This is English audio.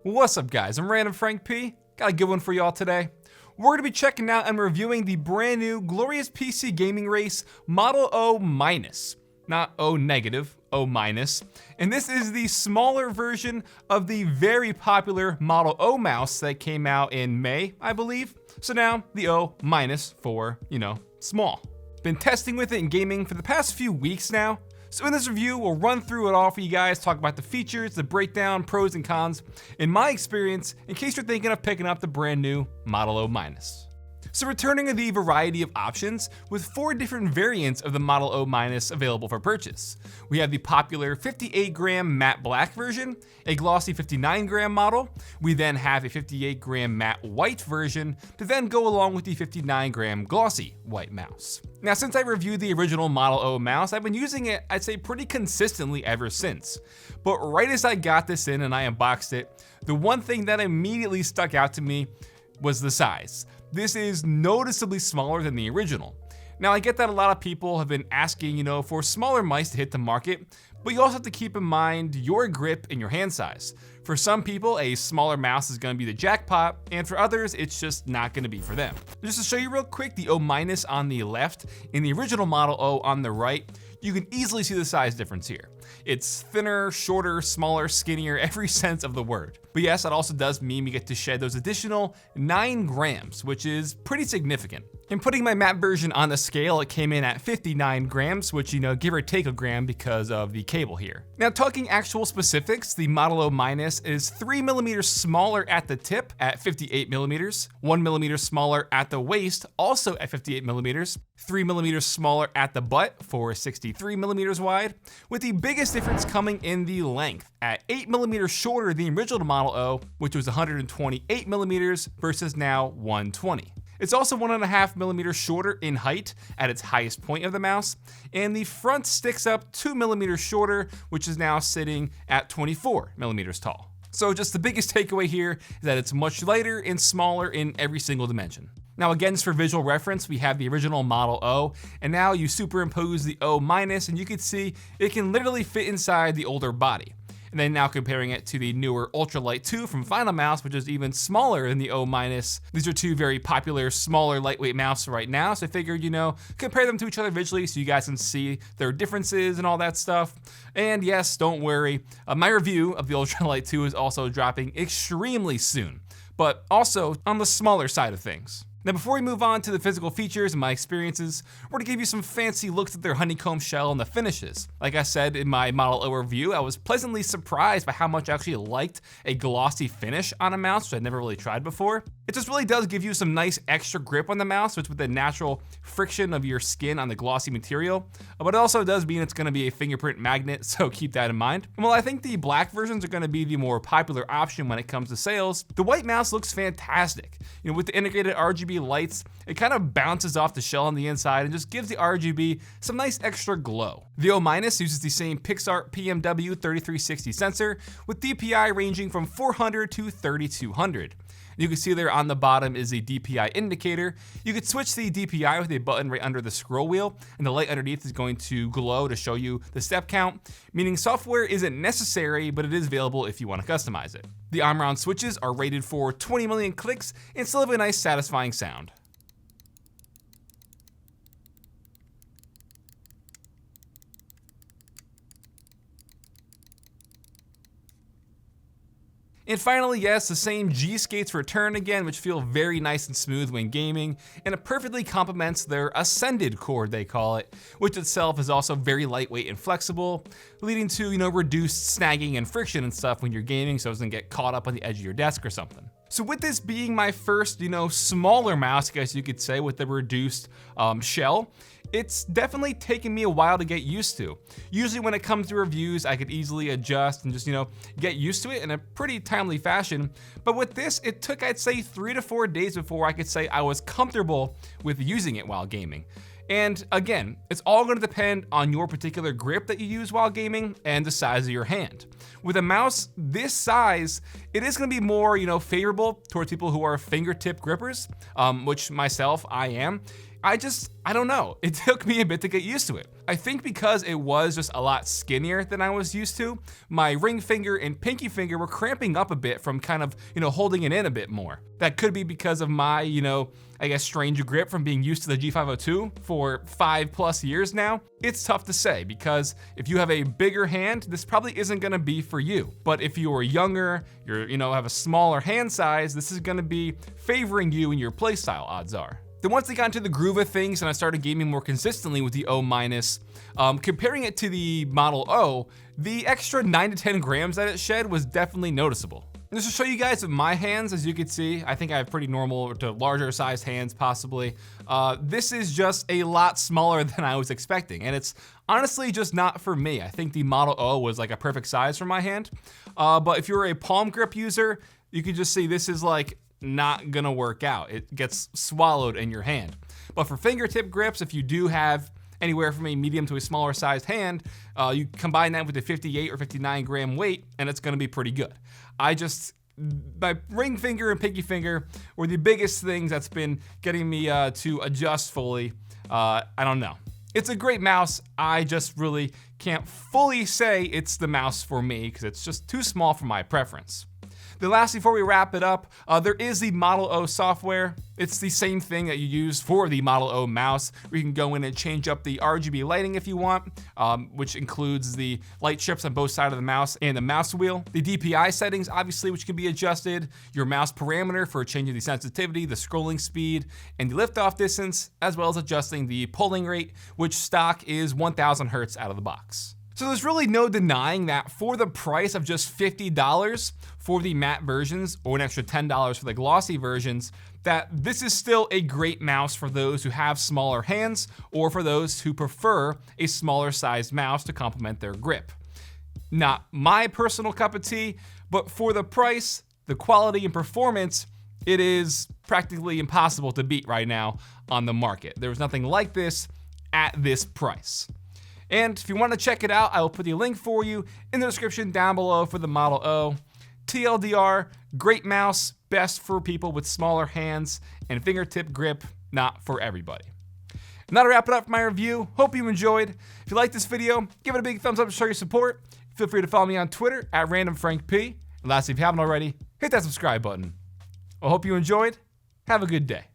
What's up guys, I'm Random Frank P. Got a good one for y'all today. We're going to be checking out and reviewing the brand new glorious PC gaming race Model O-. Not O negative, O-. And this is the smaller version of the very popular Model O mouse that came out in May, I believe. So now the O- for, small. Been testing with it in gaming for the past few weeks now. So in this review, we'll run through it all for you guys, talk about the features, the breakdown, pros and cons, in my experience, in case you're thinking of picking up the brand new Model O-. So returning the variety of options with 4 different variants of the Model O- available for purchase. We have the popular 58 gram matte black version, a glossy 59 gram model. We then have a 58 gram matte white version to then go along with the 59 gram glossy white mouse. Now, since I reviewed the original Model O mouse, I've been using it, I'd say pretty consistently ever since. But right as I got this in and I unboxed it, the one thing that immediately stuck out to me was the size. This is noticeably smaller than the original. Now I get that a lot of people have been asking, for smaller mice to hit the market, but you also have to keep in mind your grip and your hand size. For some people, a smaller mouse is gonna be the jackpot, and for others, it's just not gonna be for them. Just to show you real quick, the O- on the left and the original Model O on the right, you can easily see the size difference here. It's thinner, shorter, smaller, skinnier, every sense of the word. But yes, that also does mean we get to shed those additional 9 grams, which is pretty significant. In putting my matte version on the scale, it came in at 59 grams, which, give or take a gram because of the cable here. Now, talking actual specifics, the Model O- is 3 millimeters smaller at the tip at 58 millimeters, 1 millimeter smaller at the waist, also at 58 millimeters, 3 millimeters smaller at the butt for 63 millimeters wide, with the biggest difference coming in the length at 8 millimeters shorter than the original Model O, which was 128 millimeters versus now 120. It's also 1.5 millimeters shorter in height at its highest point of the mouse, and the front sticks up 2 millimeters shorter, which is now sitting at 24 millimeters tall. So just the biggest takeaway here is that it's much lighter and smaller in every single dimension. Now again, just for visual reference, we have the original Model O, and now you superimpose the O-, and you can see it can literally fit inside the older body. And then now comparing it to the newer Ultralight 2 from Final Mouse, which is even smaller than the O-. These are 2 very popular, smaller, lightweight mouses right now. So I figured, compare them to each other visually so you guys can see their differences and all that stuff. And yes, don't worry, my review of the Ultralight 2 is also dropping extremely soon, but also on the smaller side of things. Now before we move on to the physical features and my experiences, we're gonna give you some fancy looks at their honeycomb shell and the finishes. Like I said in my Model O review, I was pleasantly surprised by how much I actually liked a glossy finish on a mouse, which I'd never really tried before. It just really does give you some nice extra grip on the mouse, which with the natural friction of your skin on the glossy material, but it also does mean it's gonna be a fingerprint magnet, so keep that in mind. And while I think the black versions are gonna be the more popular option when it comes to sales, the white mouse looks fantastic. With the integrated RGB lights, it kind of bounces off the shell on the inside and just gives the RGB some nice extra glow. The O- uses the same PixArt PMW 3360 sensor with DPI ranging from 400 to 3200. You can see there on the bottom is a DPI indicator. You could switch the DPI with a button right under the scroll wheel, and the light underneath is going to glow to show you the step count, meaning software isn't necessary, but it is available if you want to customize it. The Omron switches are rated for 20 million clicks and still have a nice satisfying sound. And finally, yes, the same G-skates return again, which feel very nice and smooth when gaming, and it perfectly complements their Ascended cord, they call it, which itself is also very lightweight and flexible, leading to, reduced snagging and friction and stuff when you're gaming so it doesn't get caught up on the edge of your desk or something. So with this being my first, smaller mouse, I guess you could say, with the reduced shell, it's definitely taken me a while to get used to. Usually when it comes to reviews, I could easily adjust and just, get used to it in a pretty timely fashion. But with this, it took, I'd say, 3 to 4 days before I could say I was comfortable with using it while gaming. And again, it's all gonna depend on your particular grip that you use while gaming and the size of your hand. With a mouse this size, it is gonna be more, favorable towards people who are fingertip grippers, which myself, I am. I don't know. It took me a bit to get used to it. I think because it was just a lot skinnier than I was used to, my ring finger and pinky finger were cramping up a bit from kind of, holding it in a bit more. That could be because of my, I guess strange grip from being used to the G502 for 5+ years now. It's tough to say because if you have a bigger hand, this probably isn't gonna be for you. But if you are younger, have a smaller hand size, this is gonna be favoring you in your playstyle, odds are. Then once I got into the groove of things and I started gaming more consistently with the O-, comparing it to the Model O, the extra 9 to 10 grams that it shed was definitely noticeable. And just to show you guys with my hands, as you can see, I think I have pretty normal to larger sized hands possibly. This is just a lot smaller than I was expecting, and it's honestly just not for me. I think the Model O was like a perfect size for my hand. But if you're a palm grip user, you can just see this is like not gonna work out. It gets swallowed in your hand. But for fingertip grips, if you do have anywhere from a medium to a smaller sized hand, you combine that with a 58 or 59 gram weight, and it's gonna be pretty good. My ring finger and pinky finger were the biggest things that's been getting me to adjust fully. I don't know. It's a great mouse. I just really can't fully say it's the mouse for me because it's just too small for my preference. Then lastly, before we wrap it up, there is the Model O software. It's the same thing that you use for the Model O mouse, where you can go in and change up the RGB lighting if you want, which includes the light strips on both sides of the mouse and the mouse wheel. The DPI settings, obviously, which can be adjusted, your mouse parameter for changing the sensitivity, the scrolling speed, and the liftoff distance, as well as adjusting the polling rate, which stock is 1000 Hertz out of the box. So there's really no denying that for the price of just $50 for the matte versions, or an extra $10 for the glossy versions, that this is still a great mouse for those who have smaller hands, or for those who prefer a smaller sized mouse to complement their grip. Not my personal cup of tea, but for the price, the quality and performance, it is practically impossible to beat right now on the market. There's nothing like this at this price. And if you want to check it out, I will put the link for you in the description down below for the Model O. TLDR, great mouse, best for people with smaller hands and fingertip grip, not for everybody. And that'll wrap it up for my review. Hope you enjoyed. If you liked this video, give it a big thumbs up to show your support. Feel free to follow me on Twitter at RandomFrankP. And lastly, if you haven't already, hit that subscribe button. I hope you enjoyed. Have a good day.